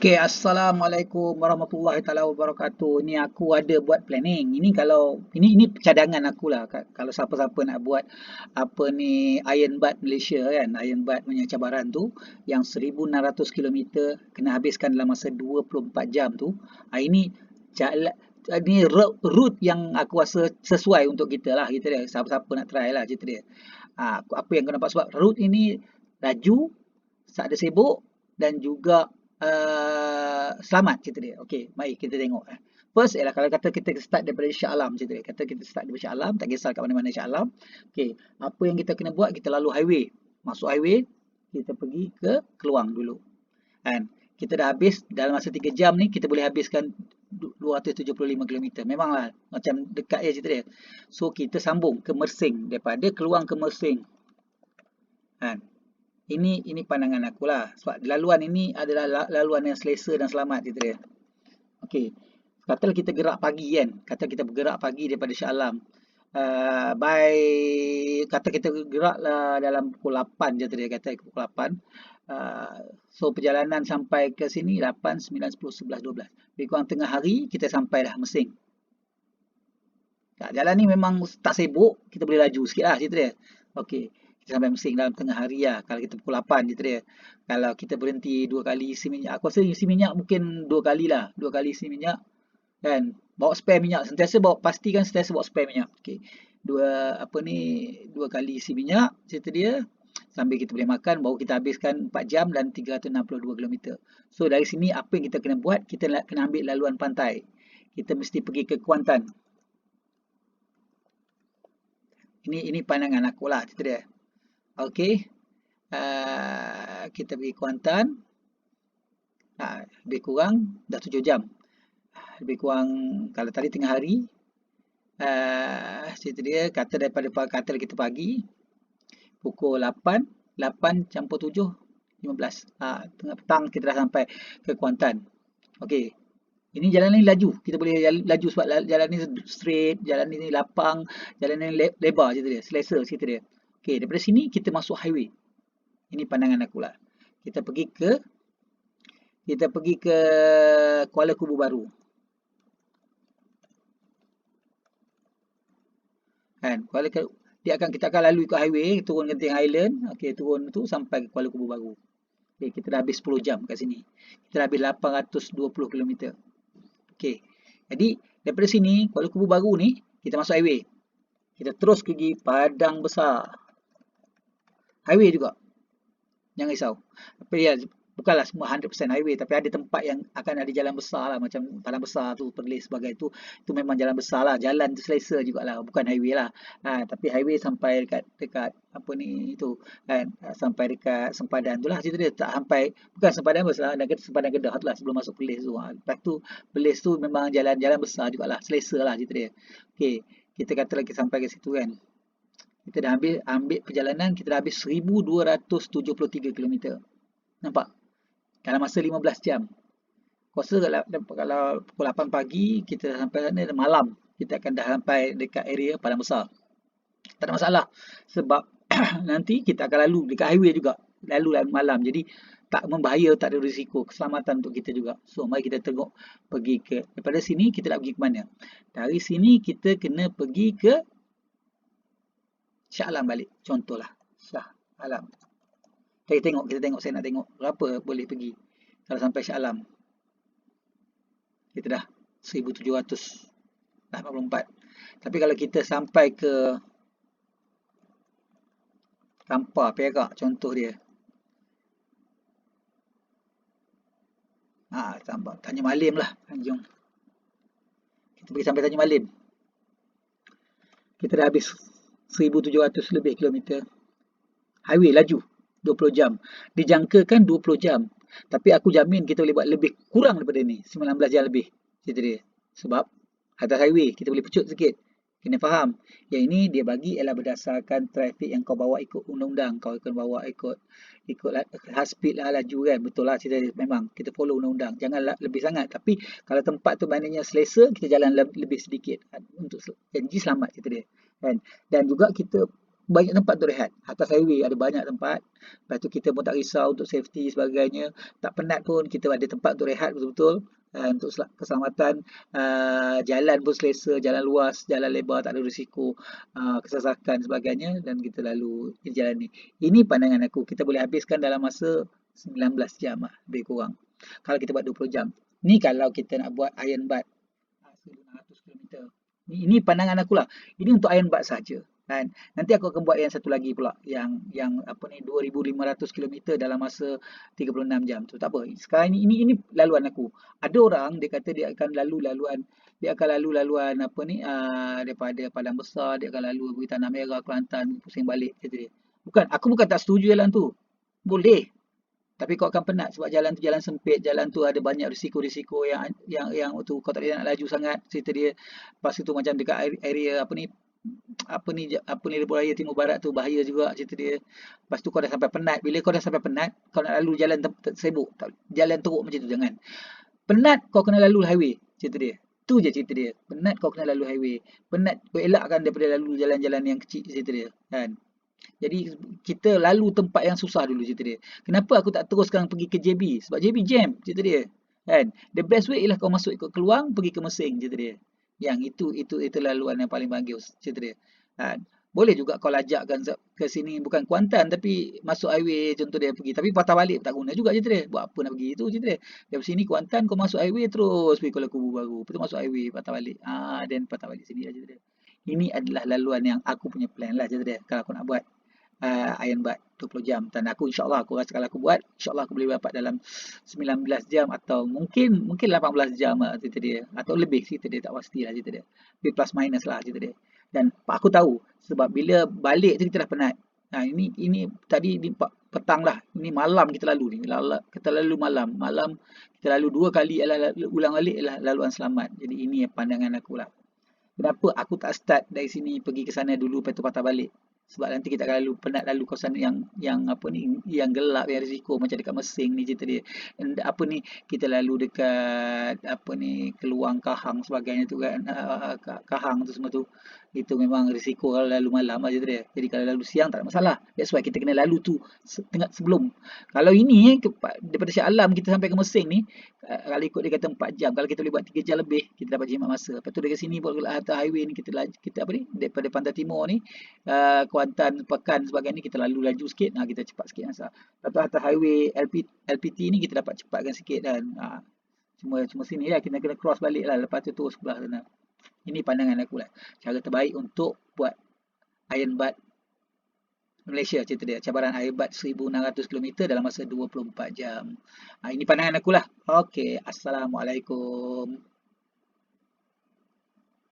Okey, Assalamualaikum warahmatullahi taala wabarakatuh. Ni aku ada buat planning. Ini kalau ini cadangan akulah. Kalau siapa-siapa nak buat apa ni Iron Bud Malaysia kan, Iron Bud punya cabaran tu yang 1600 kilometer kena habiskan dalam masa 24 jam tu. Ini jalan ni route yang aku rasa sesuai untuk kita lah, kita dia. Siapa-siapa nak try lah cerita dia. Apa yang kau nampak sebab route ini laju, tak ada sibuk dan juga selamat cerita dia. Okey, mari kita tengok. First ialah kalau kata kita start daripada Shah Alam cerita dia. Kata kita start daripada Shah Alam, tak kisah kat mana-mana Shah Alam. Okey, apa yang kita kena buat, kita lalu highway. Masuk highway, kita pergi ke Keluang dulu. Kan? Kita dah habis dalam masa 3 jam ni kita boleh habiskan 275 km. Memanglah macam dekat je cerita dia. So kita sambung ke Mersing, daripada Keluang ke Mersing. Kan? Ini pandangan aku lah. Sebab laluan ini adalah laluan yang selesa dan selamat cerita dia. Okey. Katalah kita gerak pagi kan. Kata kita bergerak pagi daripada Shah Alam. Kata kita gerak lah dalam pukul 8 je tadi. Kata pukul 8. So perjalanan sampai ke sini 8, 9, 10, 11, 12. Lebih kurang tengah hari kita sampai dah Mersing. Jalan ni memang tak sibuk. Kita boleh laju sikit lah cerita dia. Okey. Kita sampai Mersing dalam tengah hari lah. Kalau kita pukul 8 je dia. Kalau kita berhenti 2 kali isi minyak. Aku rasa isi minyak mungkin 2 kali lah. 2 kali isi minyak. Kan? Bawa spare minyak. Pastikan sentiasa bawa spare minyak. Okey. 2 kali isi minyak cerita dia. Sambil kita boleh makan, baru kita habiskan 4 jam dan 362 km. So dari sini apa yang kita kena buat? Kita kena ambil laluan pantai. Kita mesti pergi ke Kuantan. Ini pandangan aku lah cerita dia. Okey. Kita pergi Kuantan. Lebih kurang dah 7 jam. Lebih kurang kalau tadi tengah hari. Cerita dia kata daripada kita pagi pukul 8 campur 7 15. Tengah petang kita dah sampai ke Kuantan. Okey. Ini jalan ni laju. Kita boleh laju sebab jalan ni straight, jalan ni lapang, jalan ni lebar cerita dia, selesa cerita dia. Okey, daripada sini kita masuk highway. Ini pandangan aku lah. Kita pergi ke Kuala Kubu Baru. Kan? Kita akan lalu ke highway, turun Genting Highland, okey, turun tu sampai ke Kuala Kubu Baru. Okey, kita dah habis 10 jam kat sini. Kita dah habis 820 km. Okey. Jadi daripada sini Kuala Kubu Baru ni kita masuk highway. Kita terus pergi Padang Besar. Highway juga. Jangan risau. Tapi ya, bukanlah semua 100% highway, tapi ada tempat yang akan ada jalan besar lah, macam Padang Besar tu, Perlis sebagai itu memang jalan besar lah, jalan tu selesa jugalah, bukan highway lah. Tapi highway sampai dekat apa ni tu kan, sampai dekat sempadan tu lah cerita dia, tak sampai, bukan sempadan besar, sempadan Kedah tu lah sebelum masuk Perlis tu. Lepas tu Perlis tu memang jalan besar jugalah, selesa lah cerita dia. Okey, kita kata lagi sampai ke situ kan. Kita dah ambil perjalanan, kita dah habis 1273 km. Nampak? Dalam masa 15 jam. Kuasa kalau pukul 8 pagi, kita dah sampai sana malam. Kita akan dah sampai dekat area Padang Besar. Tak ada masalah. Sebab nanti kita akan lalu dekat highway juga. Lalu malam. Jadi tak membahaya, tak ada risiko. Keselamatan untuk kita juga. So mari kita tengok pergi ke, daripada sini kita nak pergi ke mana. Dari sini kita kena pergi ke Shah Alam balik. Contohlah. Shah Alam. Kita tengok. Saya nak tengok berapa boleh pergi. Kalau sampai Shah Alam. Kita dah 1784. Tapi kalau kita sampai ke Kampar, Perak contoh dia. Tanjung Malim lah. Jom. Kita pergi sampai Tanjung Malim. Kita dah habis 1700 lebih kilometer. Highway laju 20 jam. Dijangkakan 20 jam. Tapi aku jamin kita boleh buat lebih kurang daripada ni. 19 jam lebih. Cerita dia. Sebab atas highway kita boleh pecut sikit. Kena faham. Yang ini dia bagi ialah berdasarkan trafik yang kau bawa ikut undang-undang. Kau akan bawa ikut high speed lah, laju kan. Betul lah cerita dia. Memang kita follow undang-undang. Janganlah lebih sangat. Tapi kalau tempat tu maknanya selesa, kita jalan lebih sedikit. Untuk janji selamat cerita dia. Kan? Dan juga kita banyak tempat untuk rehat. Atas highway ada banyak tempat. Lepas tu kita pun tak risau untuk safety sebagainya. Tak penat pun kita ada tempat untuk rehat betul-betul. Untuk keselamatan, jalan pun selesa, jalan luas, jalan lebar, tak ada risiko kesesakan sebagainya, dan kita lalu jalan ni. Ini pandangan aku, kita boleh habiskan dalam masa 19 jam lah, lebih kurang. Kalau kita buat 20 jam. Ni kalau kita nak buat Iron Bat 1,600 kilometer. Ini pandangan aku lah. Ini untuk Iron Bat saja. Kan? Nanti aku akan buat yang satu lagi pula, yang apa ni, 2,500 kilometer dalam masa 36 jam tu. Tak apa. Sekarang ini laluan aku. Ada orang dia kata dia akan lalu laluan apa ni, daripada Padang Besar, dia akan lalu pergi Tanah Merah, Kelantan, pusing balik kata dia. Aku bukan tak setuju jalan tu. Boleh. Tapi kau akan penat sebab jalan tu jalan sempit, jalan tu ada banyak risiko-risiko yang tu kau tak boleh nak laju sangat cerita dia. Lepas tu macam dekat area apa ni lebuh raya timur barat tu bahaya juga cerita dia. Lepas tu kau dah sampai penat. Bila kau dah sampai penat, kau nak lalu jalan sibuk, jalan teruk macam tu jangan. Penat kau kena lalu highway cerita dia. Tu je cerita dia. Penat kau kena lalu highway. Penat kau elakkan daripada lalu jalan-jalan yang kecil cerita dia. Kan? Jadi kita lalu tempat yang susah dulu cerita dia. Kenapa aku tak teruskan pergi ke JB? Sebab JB jam cerita dia. Kan? The best way ialah kau masuk ikut Keluang pergi ke Mesing cerita dia. Yang itu laluan yang paling bagus cerita dia. Kan? Boleh juga kau lajakkan ke sini bukan Kuantan tapi masuk highway contoh dia pergi. Tapi patah balik tak guna juga cerita dia. Buat apa nak pergi itu cerita dia. Dari sini Kuantan kau masuk highway terus pergi Kuala Kubu baru. Lepas tu masuk highway patah balik. Dan patah balik sini lah cerita dia. Ini adalah laluan yang aku punya plan lah cerita dia. Kalau aku nak buat Iron Bat 20 jam. Dan aku insyaAllah aku rasa kalau aku buat, insyaAllah aku boleh dapat dalam 19 jam atau mungkin 18 jam lah cerita dia. Atau lebih cerita dia, tak pasti lah cerita dia. Tapi plus minus lah cerita dia. Dan aku tahu sebab bila balik tu kita dah penat. Ini tadi di petang lah. Ini malam kita lalu ni. Kita lalu malam. Malam kita lalu 2 kali ulang balik ialah laluan selamat. Jadi ini pandangan aku lah. Kenapa aku tak start dari sini pergi ke sana dulu lepas tu patah balik? Sebab nanti kita akan penat lalu kawasan yang apa ni, yang gelap, yang risiko macam dekat Mesing ni cerita dia. Apa ni, kita lalu dekat apa ni, Keluang, Kahang sebagainya tu kan. Kahang tu semua tu. Itu memang risiko kalau lalu malam lah cerita dia. Jadi kalau lalu siang tak ada masalah. That's why kita kena lalu tu tengah sebelum. Kalau ini daripada Shah Alam kita sampai ke Mesing ni, kalau ikut dia kata 4 jam, kalau kita boleh buat 3 jam lebih, kita dapat jimat masa. Lepas tu dari sini pula atas highway ni kita apa ni, daripada Pantai Timur ni, Kuantan, Pekan sebagainya kita lalu laju sikit, kita cepat sikit masa. Lepas tu atas highway LPT ni kita dapat cepatkan sikit dan cuma sini lah kita kena cross balik lah, lepas tu terus sebelah sana. Ini pandangan aku lah. Cara terbaik untuk buat Iron Bat Malaysia cerita dia. Cabaran Iron Bat 1,600 km dalam masa 24 jam. Ini pandangan aku lah. Okey. Assalamualaikum.